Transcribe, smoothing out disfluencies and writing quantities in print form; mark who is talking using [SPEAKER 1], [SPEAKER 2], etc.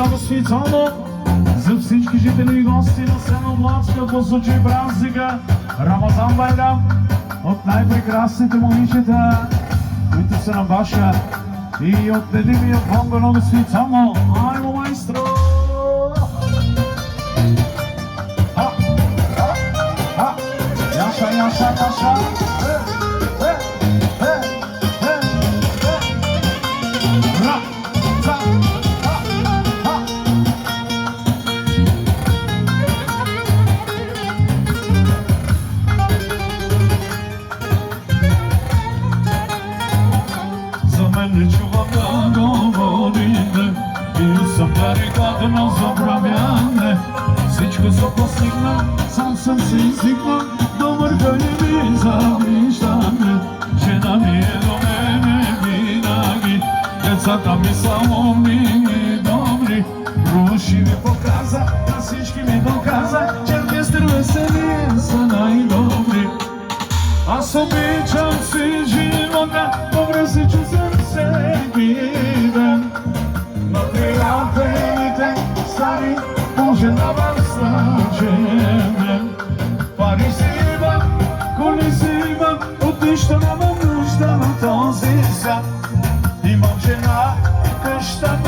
[SPEAKER 1] много специално за всички жители и гости на село Блатска по случай празника Рамазан Байрам от най-прекрасните момичета, които са на Баша и от Недимия фонд много специално. Аймо, майстро! Яша, Яша, Яша!
[SPEAKER 2] Не чува да говорите и съм тариката на забравяне. Всичко се постигна, сам съм се издигна, добър не ми завиждане. Жена ми е до мене винаги, децата ми са умни и добри. Руши ми показа, на всички ми доказа, че пестър весели са най-добри. Аз обичам си живота, добре си чувствам всеки ден. Но приятелите стари пожелавам слънчен. Пари си имам, коли си имам, от нищо нямам нужда на този свят. Имам жена, къща,